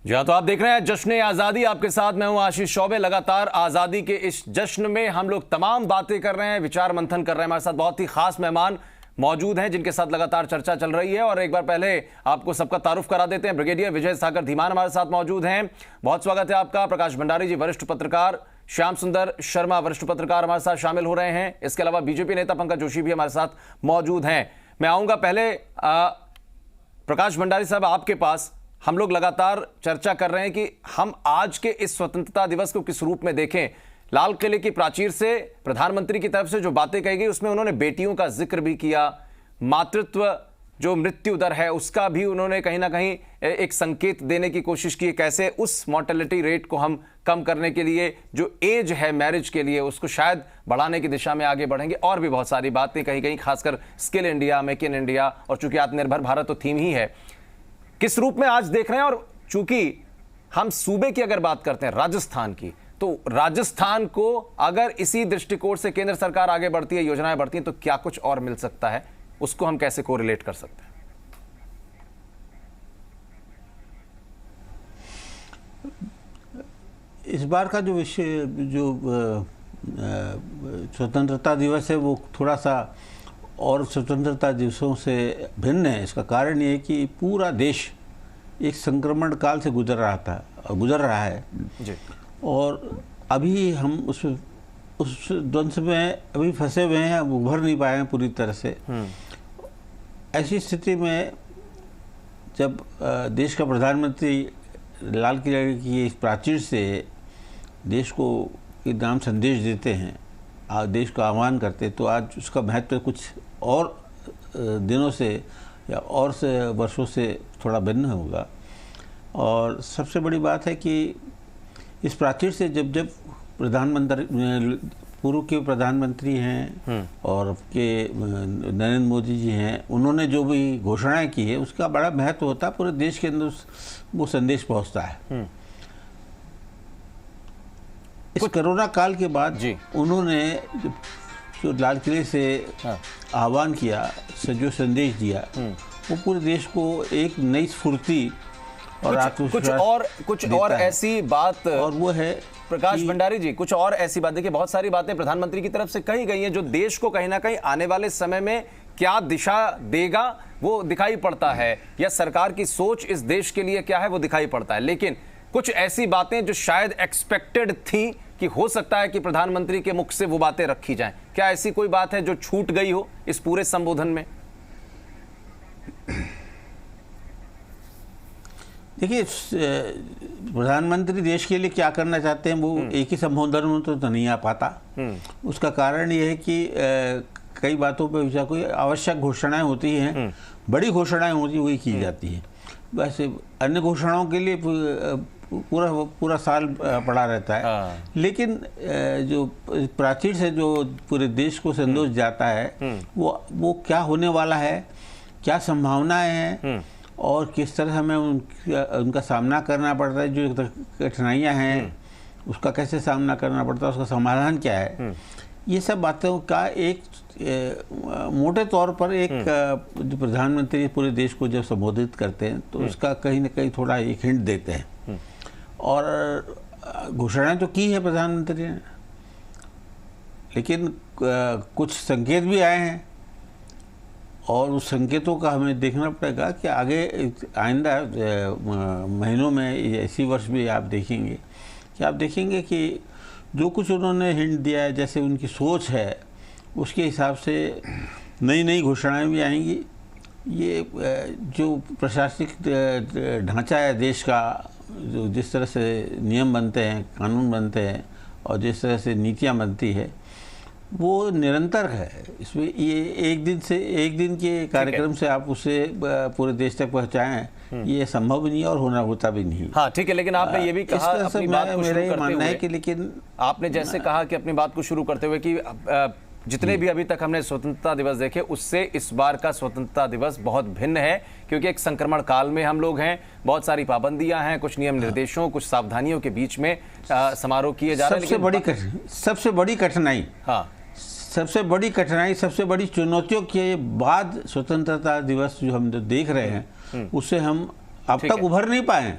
जी हाँ, तो आप देख रहे हैं जश्न आज़ादी। आपके साथ मैं हूं आशीष चौबे। लगातार आज़ादी के इस जश्न में हम लोग तमाम बातें कर रहे हैं, विचार मंथन कर रहे हैं। हमारे साथ बहुत ही खास मेहमान मौजूद हैं जिनके साथ लगातार चर्चा चल रही है। और एक बार पहले आपको सबका तारुफ करा देते हैं। ब्रिगेडियर विजय सागर धीमान हमारे साथ मौजूद हैं। बहुत स्वागत है आपका। प्रकाश भंडारी जी वरिष्ठ पत्रकार, श्याम सुंदर शर्मा वरिष्ठ पत्रकार हमारे साथ शामिल हो रहे हैं। इसके अलावा बीजेपी नेता पंकज जोशी भी हमारे साथ मौजूद हैं। मैं आऊंगा पहले प्रकाश भंडारी साहब आपके पास। हम लोग लगातार चर्चा कर रहे हैं कि हम आज के इस स्वतंत्रता दिवस को किस रूप में देखें। लाल किले की प्राचीर से प्रधानमंत्री की तरफ से जो बातें कही गई उसमें उन्होंने बेटियों का जिक्र भी किया, मातृत्व जो मृत्यु दर है उसका भी उन्होंने कहीं ना कहीं एक संकेत देने की कोशिश की। कैसे उस मॉर्टेलिटी रेट को हम कम करने के लिए जो एज है मैरिज के लिए उसको शायद बढ़ाने की दिशा में आगे बढ़ेंगे। और भी बहुत सारी बातें कही गई, खासकर skill India, make in India और चूंकि आत्मनिर्भर भारत तो थीम ही है। किस रूप में आज देख रहे हैं? और चूंकि हम सूबे की अगर बात करते हैं राजस्थान की, तो राजस्थान को अगर इसी दृष्टिकोण से केंद्र सरकार आगे बढ़ती है, योजनाएं बढ़ती हैं, तो क्या कुछ और मिल सकता है? उसको हम कैसे कोरिलेट कर सकते हैं? इस बार का जो विषय जो स्वतंत्रता दिवस है वो थोड़ा सा और स्वतंत्रता दिवसों से भिन्न है। इसका कारण ये है कि पूरा देश एक संक्रमण काल से गुजर रहा है जी। और अभी हम उस द्वंद्व में अभी फंसे हुए हैं, उभर नहीं पाए हैं पूरी तरह से। ऐसी स्थिति में जब देश का प्रधानमंत्री लाल किले की इस प्राचीर से देश को एक नाम संदेश देते हैं, देश का आह्वान करते, तो आज उसका महत्व कुछ और दिनों से या और से वर्षों से थोड़ा भिन्न होगा। और सबसे बड़ी बात है कि इस प्राचीर से जब प्रधानमंत्री पूर्व के प्रधानमंत्री हैं और के नरेंद्र मोदी जी हैं, उन्होंने जो भी घोषणाएं की है उसका बड़ा महत्व होता है। पूरे देश के अंदर वो संदेश पहुंचता है। इस कोरोना काल के बाद उन्होंने जो लाल किले से आह्वान किया, जो संदेश दिया, वो पूरे देश को एक नई स्फूर्ति और आत्मविश्वास कुछ और ऐसी बात, और वो है प्रकाश भंडारी जी, कुछ और ऐसी बात। देखिए बहुत सारी बातें प्रधानमंत्री की तरफ से कही गई हैं जो देश को कहीं ना कहीं आने वाले समय में क्या दिशा देगा वो दिखाई पड़ता है, या सरकार की सोच इस देश के लिए क्या है वो दिखाई पड़ता है। लेकिन कुछ ऐसी बातें जो शायद एक्सपेक्टेड थी कि हो सकता है कि प्रधानमंत्री के मुख से वो बातें रखी जाएं, क्या ऐसी कोई बात है जो छूट गई हो इस पूरे संबोधन में? देखिए, प्रधानमंत्री देश के लिए क्या करना चाहते हैं वो एक ही संबोधन में तो नहीं आ पाता। उसका कारण ये है कि कई बातों पर विचार, कोई आवश्यक घोषणाएं होती हैं, बड़ी घोषणाएं होती हुई की जाती हैं। वैसे अन्य घोषणाओं के लिए पूरा साल पड़ा रहता है। लेकिन जो प्राचीर से जो पूरे देश को संदेश जाता है वो क्या होने वाला है, क्या संभावनाएं हैं और किस तरह हमें उनका सामना करना पड़ता है, जो कठिनाइयां हैं उसका कैसे सामना करना पड़ता है, उसका समाधान क्या है, ये सब बातों का एक मोटे तौर पर एक जो प्रधानमंत्री पूरे देश को जब संबोधित करते हैं तो उसका कहीं ना कहीं थोड़ा एक हिंट देते हैं। और घोषणाएं तो की है प्रधानमंत्री ने, लेकिन कुछ संकेत भी आए हैं और उस संकेतों का हमें देखना पड़ेगा कि आगे आइंदा महीनों में, इसी वर्ष भी आप देखेंगे कि जो कुछ उन्होंने हिंट दिया है, जैसे उनकी सोच है उसके हिसाब से नई घोषणाएं भी आएंगी। ये जो प्रशासनिक ढांचा है देश का, जो जिस तरह से नियम बनते हैं, कानून बनते हैं और जिस तरह से नीतियां बनती है वो निरंतर है। इसमें ये एक दिन के कार्यक्रम से आप उसे पूरे देश तक पहुंचाएं, ये संभव नहीं और होता भी नहीं। हाँ ठीक है, लेकिन आपने ये भी कहा अपनी बात को शुरू करते हुए कि लेकिन आपने जैसे कहा कि अपनी बात को शुरू करते हुए कि जितने भी अभी तक हमने स्वतंत्रता दिवस देखे उससे इस बार का स्वतंत्रता दिवस बहुत भिन्न है, क्योंकि एक संक्रमण काल में हम लोग हैं, बहुत सारी पाबंदियां हैं, कुछ नियम निर्देशों, कुछ सावधानियों के बीच में समारोह किए जा रहे हैं। सबसे बड़ी कठिनाई, सबसे बड़ी चुनौतियों के बाद स्वतंत्रता दिवस जो हम देख रहे हैं उससे हम अब तक उभर नहीं पाए।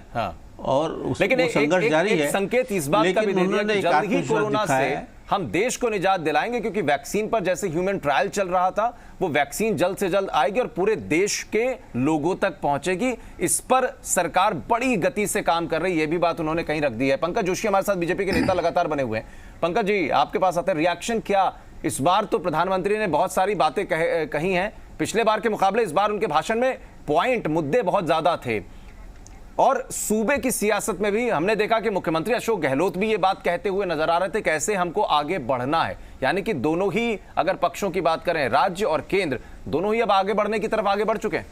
और लेकिन वो संघर्ष जारी है। संकेत इस बात का भी दे दिया कि जल्द ही कोरोना से हम देश को निजात दिलाएंगे, क्योंकि वैक्सीन पर जैसे ह्यूमन ट्रायल चल रहा था, वो वैक्सीन जल्द से जल्द आएगी और पूरे देश के लोगों तक पहुंचेगी। इस पर सरकार बड़ी गति से काम कर रही है, ये भी बात उन्होंने कहीं रख दी है। पंकज जोशी हमारे साथ बीजेपी के नेता लगातार बने हुए हैं। पंकज जी, आपके पास आते हैं, रिएक्शन क्या? इस बार तो प्रधानमंत्री ने बहुत सारी बातें कही हैं, पिछले बार के मुकाबले इस बार उनके भाषण में पॉइंट, मुद्दे बहुत ज्यादा थे। और सूबे की सियासत में भी हमने देखा कि मुख्यमंत्री अशोक गहलोत भी ये बात कहते हुए नजर आ रहे थे, कैसे हमको आगे बढ़ना है। यानी कि दोनों ही, अगर पक्षों की बात करें, राज्य और केंद्र, दोनों ही अब आगे बढ़ने की तरफ आगे बढ़ चुके हैं।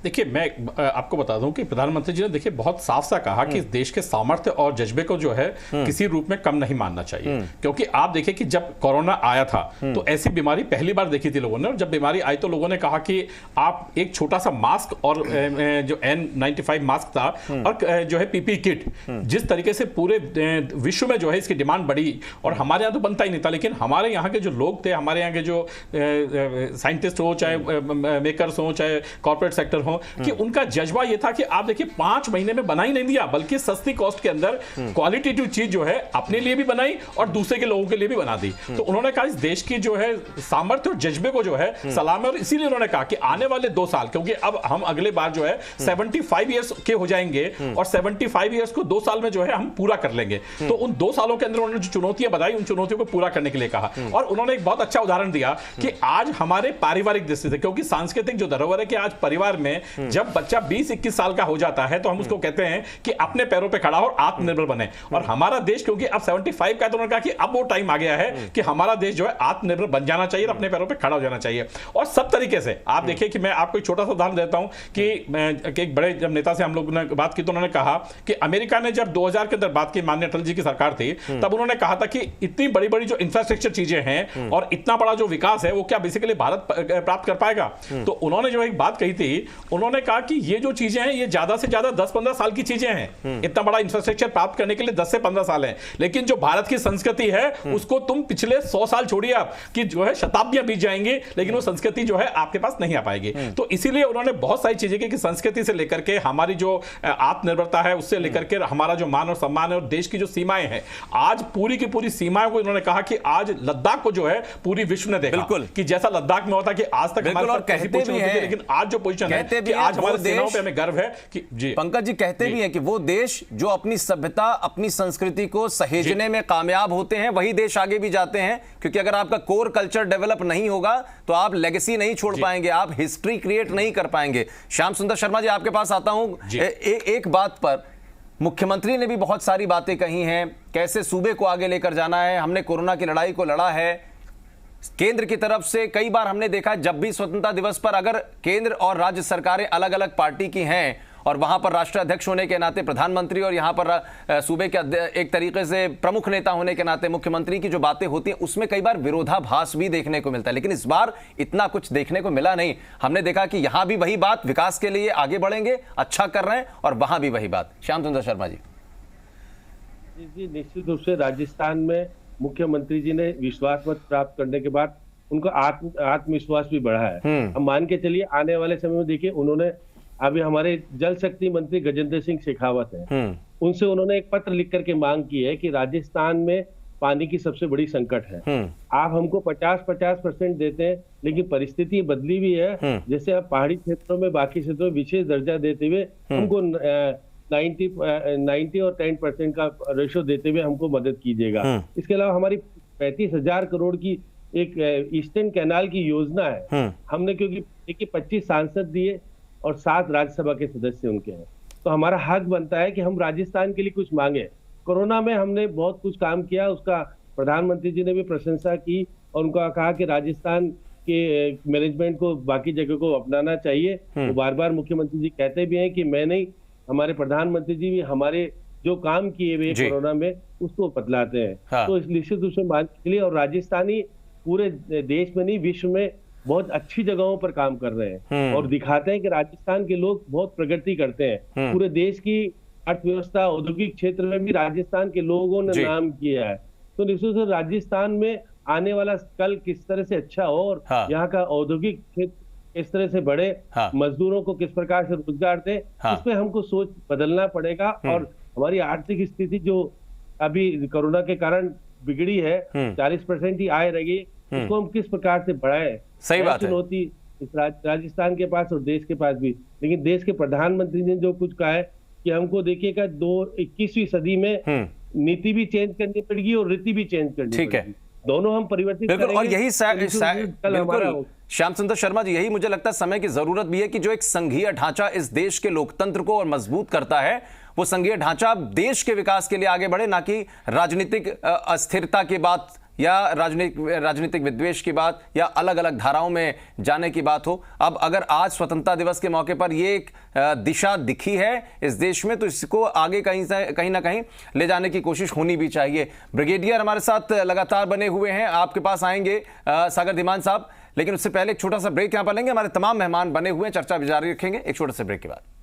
देखिए, मैं आपको बता दूं कि प्रधानमंत्री जी ने देखिए बहुत साफ सा कहा कि इस देश के सामर्थ्य और जज्बे को जो है किसी रूप में कम नहीं मानना चाहिए। क्योंकि आप देखिए कि जब कोरोना आया था तो ऐसी बीमारी पहली बार देखी थी लोगों ने, और जब बीमारी आई तो लोगों ने कहा कि आप एक छोटा सा मास्क और जो N95 मास्क था और जो है पीपी किट, जिस तरीके से पूरे विश्व में जो है इसकी डिमांड बढ़ी, और हमारे यहाँ तो बनता ही नहीं था, लेकिन हमारे यहाँ के जो लोग थे, हमारे यहाँ के जो साइंटिस्ट हो, चाहे मेकर्स हो, चाहे कॉर्पोरेट सेक्टर हो, कि उनका जज्बा ये था कि आप देखिए 5 महीने में बना ही नहीं दिया, बल्कि सस्ती कॉस्ट के अंदर क्वालिटेटिव चीज जो है अपने लिए भी बनाई और दूसरे के लोगों के लिए भी बना दी। तो उन्होंने कहा इस देश की जो है सामर्थ्य और जज्बे को जो है सलाम है, और इसीलिए उन्होंने कहा कि आने वाले 2 साल, क्योंकि अब हम अगले बार जो है 75 ईयर्स के हो जाएंगे और 75 ईयर्स को 2 साल में जो है हम पूरा कर लेंगे। तो उन 2 सालों के अंदर उन्होंने जो चुनौतियां बताई, उन चुनौतियों को पूरा करने के लिए कहा। और उन्होंने एक बहुत अच्छा उदाहरण दिया कि आज हमारे पारिवारिक दृष्टि से, क्योंकि सांस्कृतिक जो धरोहर है कि आज परिवार में जब बच्चा 20-21 साल का हो जाता है तो हम उसको कहते हैं कि अपने पैरों पे खड़ा हो और आत्मनिर्भर बने। और हमारा देश क्योंकि अब 75 का है तो उन्होंने कहा कि अब वो टाइम आ गया है कि हमारा देश जो है आत्मनिर्भर बन जाना चाहिए और अपने पैरों पे खड़ा हो जाना चाहिए। और सब तरीके से आप देखिए कि मैं आपको एक छोटा सा उदाहरण देता हूं कि एक बड़े जब नेता से हम लोग ने बात की तो उन्होंने कहा कि अमेरिका ने जब 2000 के अंदर बात की, माननीय अटल जी की सरकार थी, तब उन्होंने कहा था कि इतनी बड़ी बड़ी जो इंफ्रास्ट्रक्चर चीजें हैं और इतना बड़ा जो विकास है वो क्या बेसिकली भारत प्राप्त कर पाएगा। तो उन्होंने जो एक बात कही थी, उन्होंने कहा कि ये जो चीजें हैं ये ज्यादा से ज्यादा 10-15 साल की चीजें हैं। इतना बड़ा इंफ्रास्ट्रक्चर प्राप्त करने के लिए 10 से 15 साल हैं, लेकिन जो भारत की संस्कृति है उसको तुम पिछले 100 साल छोड़िए आप कि जो है शताब्दियां बीत जाएंगी, लेकिन वो संस्कृति जो है आपके पास नहीं आ पाएगी। तो इसीलिए उन्होंने बहुत सारी चीजें की कि संस्कृति से लेकर के हमारी जो आत्मनिर्भरता है, उससे लेकर के हमारा जो मान और सम्मान है और देश की जो सीमाएं हैं, आज पूरी की पूरी सीमाओं को उन्होंने कहा कि आज लद्दाख को जो है पूरी विश्व ने देखा कि जैसा लद्दाख में होता कि आज तक हमारे साथ कैसी पोजीशन होती थी, लेकिन आज जो पोजीशन है कि आज हमारे सेनाओं पे हमें गर्व है कि जी पंकज जी कहते भी हैं कि वो देश जो अपनी सभ्यता, अपनी संस्कृति को सहेजने में कामयाब होते हैं, वही देश आगे भी जाते हैं। क्योंकि अगर आपका कोर कल्चर डेवलप नहीं होगा तो आप लेगेसी नहीं छोड़ पाएंगे, आप हिस्ट्री क्रिएट नहीं कर पाएंगे। श्याम सुंदर शर्मा जी, आपके पास आता हूं। एक बात पर मुख्यमंत्री ने भी बहुत सारी बातें कही हैं, कैसे सूबे को आगे लेकर जाना है। हमने कोरोना की लड़ाई को लड़ा है केंद्र की तरफ से। कई बार हमने देखा जब भी स्वतंत्रता दिवस पर अगर केंद्र और राज्य सरकारें अलग अलग पार्टी की हैं और वहां पर राष्ट्रीय अध्यक्ष होने के नाते प्रधानमंत्री और यहां पर सूबे के एक तरीके से प्रमुख नेता होने के नाते मुख्यमंत्री की जो बातें होती हैं उसमें कई बार विरोधाभास भी देखने को मिलता है, लेकिन इस बार इतना कुछ देखने को मिला नहीं। हमने देखा कि यहां भी वही बात, विकास के लिए आगे बढ़ेंगे, अच्छा कर रहे हैं, और वहां भी वही बात। श्याम सुंदर शर्मा जी। जी, निश्चित रूप से राजस्थान में मुख्यमंत्री जी ने विश्वास मत प्राप्त करने के बाद उनका आत्मविश्वास भी बढ़ा है। हम मान के चलिए आने वाले समय में देखिए, उन्होंने अभी हमारे जल शक्ति मंत्री गजेंद्र सिंह शेखावत है, उनसे उन्होंने एक पत्र लिख करके मांग की है कि राजस्थान में पानी की सबसे बड़ी संकट है। आप हमको 50% देते हैं, लेकिन परिस्थिति बदली भी है। जैसे आप पहाड़ी क्षेत्रों में, बाकी क्षेत्रों में विशेष दर्जा देते हुए हमको 90 और 10% का रेशो देते हुए हमको मदद कीजिएगा। इसके अलावा हमारी 35,000 करोड़ की एक ईस्टर्न कैनाल की योजना है। हमने क्योंकि 25 सांसद दिए और 7 राज्यसभा के सदस्य उनके हैं, तो हमारा हक बनता है कि हम राजस्थान के लिए कुछ मांगे। कोरोना में हमने बहुत कुछ काम किया, उसका प्रधानमंत्री जी ने भी प्रशंसा की और उनका कहा कि राजस्थान के मैनेजमेंट को बाकी जगह को अपनाना चाहिए। तो बार बार मुख्यमंत्री जी कहते भी हैं कि मैं नहीं, हमारे प्रधानमंत्री जी भी हमारे जो काम किए हुए कोरोना में उसको बतलाते हैं। हाँ। तो निश्चित रूप से मान के लिए, और राजस्थानी पूरे देश में नहीं विश्व में बहुत अच्छी जगहों पर काम कर रहे हैं और दिखाते हैं कि राजस्थान के लोग बहुत प्रगति करते हैं। पूरे देश की अर्थव्यवस्था, औद्योगिक क्षेत्र में भी राजस्थान के लोगों ने नाम किया है। तो निश्चित रूप से राजस्थान में आने वाला कल किस तरह से अच्छा हो और हाँ। यहाँ का औद्योगिक क्षेत्र किस तरह से बढ़े, हाँ। मजदूरों को किस प्रकार से रोजगार दे, हाँ। इसमें हमको सोच बदलना पड़ेगा। और हमारी आर्थिक स्थिति जो अभी कोरोना के कारण बिगड़ी है, 40% ही आय रही, उसको हम किस प्रकार से बढ़ाएं। सही बात है। चुनौती इस राजस्थान के पास और देश के पास भी। लेकिन देश के प्रधानमंत्री ने जो कुछ कहा है कि हमको देखिएगा 21वीं सदी में नीति भी चेंज करनी पड़ेगी और रीति भी चेंज करनी ठीक है। पड़ेगी, दोनों हम परिवर्तित बिल्कुल। करेंगे। और यही कल हमारा बिल्कुल श्याम सुंदर शर्मा जी, यही मुझे लगता है समय की जरूरत भी है कि जो एक संघीय ढांचा इस देश के लोकतंत्र को और मजबूत करता है, वो संघीय ढांचा देश के विकास के लिए आगे बढ़े, ना कि राजनीतिक अस्थिरता की बात या राजनीतिक विद्वेष की बात या अलग अलग धाराओं में जाने की बात हो। अब अगर आज स्वतंत्रता दिवस के मौके पर ये एक दिशा दिखी है इस देश में, तो इसको आगे कहीं ना कहीं ले जाने की कोशिश होनी भी चाहिए। ब्रिगेडियर हमारे साथ लगातार बने हुए हैं, आपके पास आएंगे सागर धीमान साहब, लेकिन उससे पहले एक छोटा सा ब्रेक यहां पर लेंगे। हमारे तमाम मेहमान बने हुए हैं, चर्चा भी जारी रखेंगे एक छोटे से ब्रेक के बाद।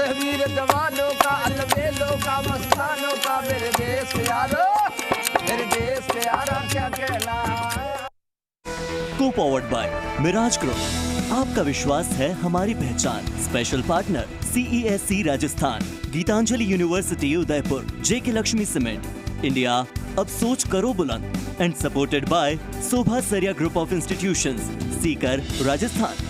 वीर जवानों का, अलबेलों का, मस्तानों का, मेरे देश यारो, मेरे देश यारा क्या कहना। को पावर्ड बाय मिराज ग्रुप, आपका विश्वास है हमारी पहचान। Special partner CESC Rajasthan, Gitanjali university Udaipur, JK Lakshmi cement India, अब सोच करो बुलंद, and supported by Shobha Saria group of institutions, Sikar Rajasthan.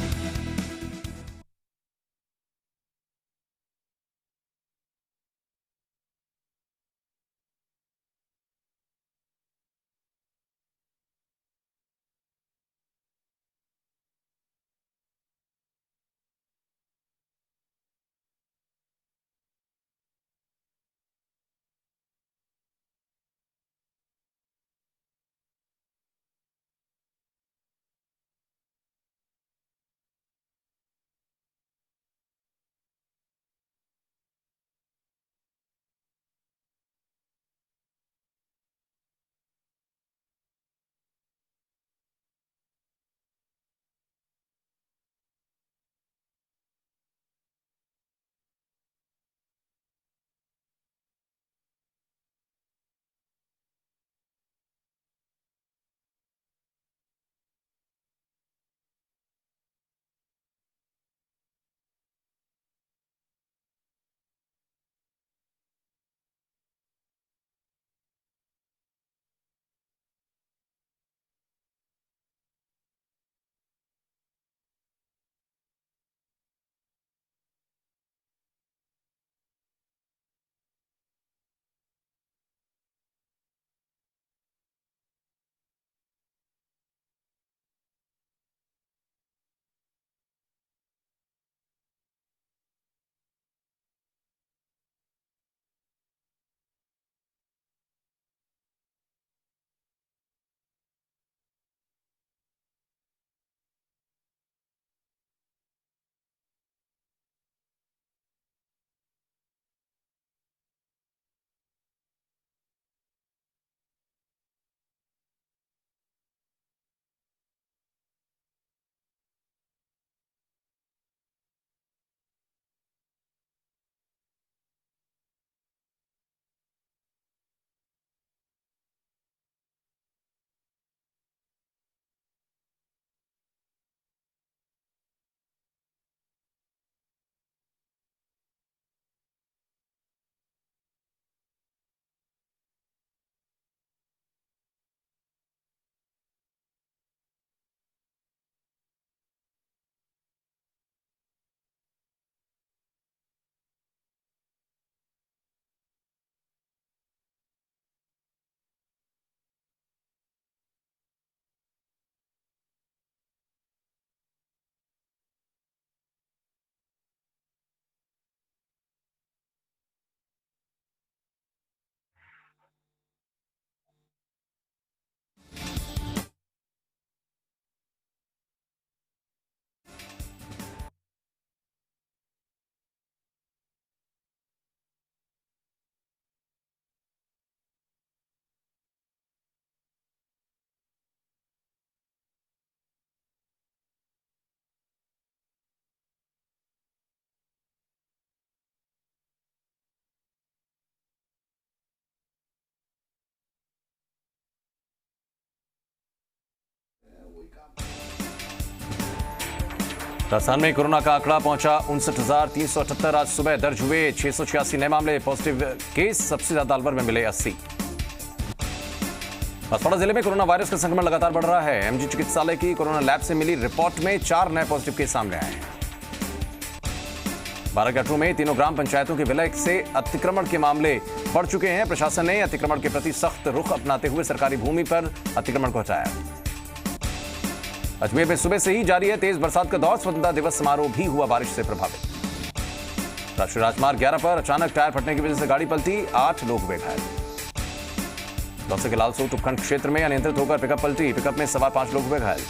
Rajasthan में कोरोना का आंकड़ा पहुंचा 59,378। आज सुबह दर्ज हुए 686 नए मामले। पॉजिटिव केस सबसे ज्यादा अलवर में मिले 80। बांसवाड़ा जिले में कोरोना वायरस का संक्रमण लगातार बढ़ रहा है। एमजी चिकित्सालय की कोरोना लैब से मिली रिपोर्ट में 4 नए पॉजिटिव केस सामने आए हैं। 12 गठरों में तीनों ग्राम पंचायतों के विलय से अतिक्रमण के मामले बढ़ चुके हैं। प्रशासन ने अतिक्रमण के प्रति सख्त रुख अपनाते हुए सरकारी भूमि पर अतिक्रमण को हटाया। अजमेर में सुबह से ही जारी है तेज बरसात का दौर। स्वतंत्रता दिवस समारोह भी हुआ बारिश से प्रभावित। राष्ट्रीय राजमार्ग 11 पर अचानक टायर फटने की वजह से गाड़ी पलटी, 8 लोग हुए घायल। दौसा के लालसोट उपखंड क्षेत्र में अनियंत्रित होकर पिकअप पलटी, पिकअप में सवार 5 लोग हुए घायल।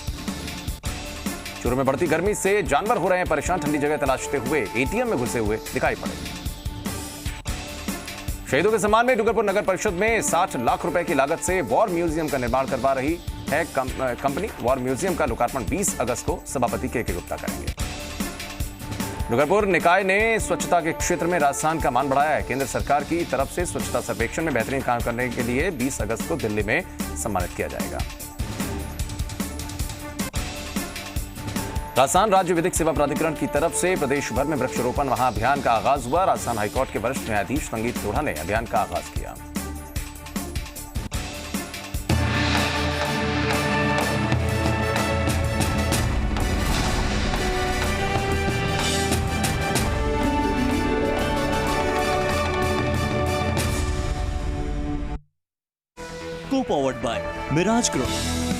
चूरू में बढ़ती गर्मी से जानवर हो रहे हैं परेशान। ठंडी जगह तलाशते हुए एटीएम में घुसे हुए दिखाई पड़े। शहीदों के सम्मान में डूंगरपुर नगर परिषद में 60 लाख रुपए की लागत से वॉर म्यूजियम का निर्माण करवा रही है कंपनी। वॉर म्यूजियम का लोकार्पण 20 अगस्त को सभापति के गुप्ता करेंगे। डूंगरपुर निकाय ने स्वच्छता के क्षेत्र में राजस्थान का मान बढ़ाया है। केंद्र सरकार की तरफ से स्वच्छता सर्वेक्षण में बेहतरीन काम करने के लिए 20 अगस्त को दिल्ली में सम्मानित किया जाएगा। राजस्थान राज्य विधिक सेवा प्राधिकरण की तरफ से प्रदेश भर में वृक्षारोपण महाअभियान का आगाज हुआ। राजस्थान हाईकोर्ट के वरिष्ठ न्यायाधीश संगीत लोढ़ा ने अभियान का आगाज किया। को पावर्ड बाय मिराज ग्रुप,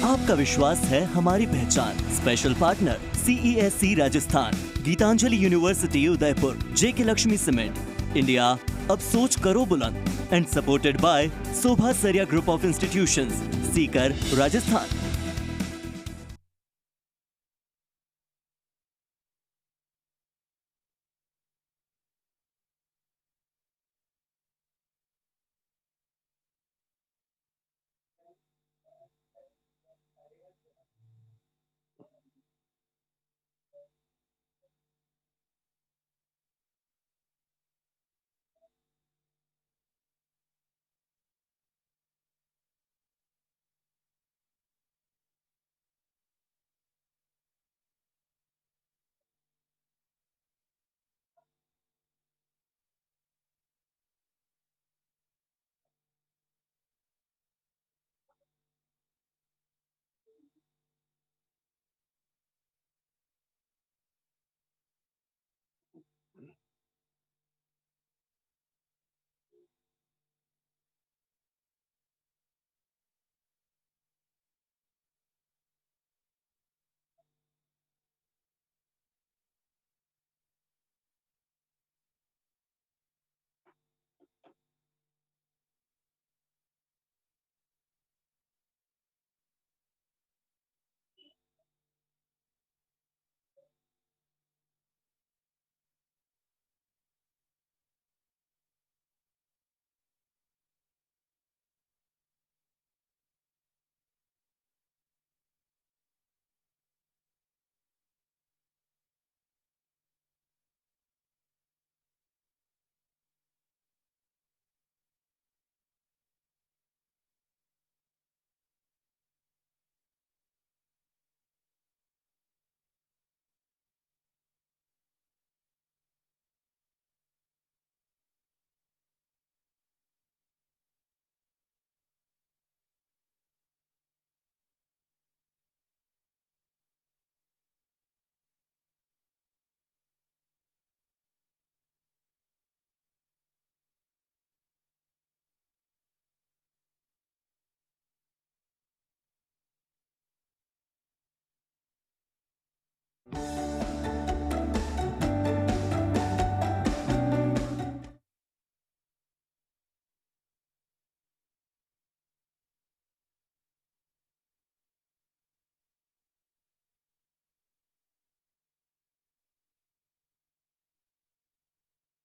आपका विश्वास है हमारी पहचान। Special partner CESC Rajasthan, Gitanjali university Udaipur, JK Lakshmi cement India. अब सोच करो बुलंद। And supported by Shobha Saria group of institutions, Sikar Rajasthan.